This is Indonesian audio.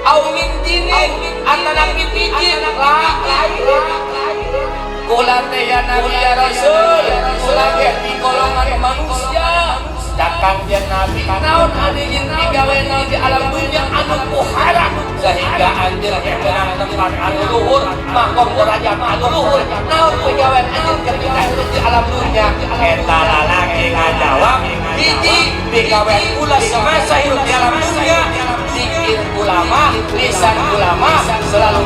au min jinin atana pitijin kula teh ya nabi ya rasul kula ge di golongan manusia dakang dia nabi naon anu jin digawe di alam dunia anu pohara sehingga anjeun teh beunang tempat anu luhur makom derajat anu luhur naon pegawean anjeun keur di alam dunia eta lalaki ngajawab hiji digawean ulah semasa hidup di alam dunia zikir ulama lisan ulama selalu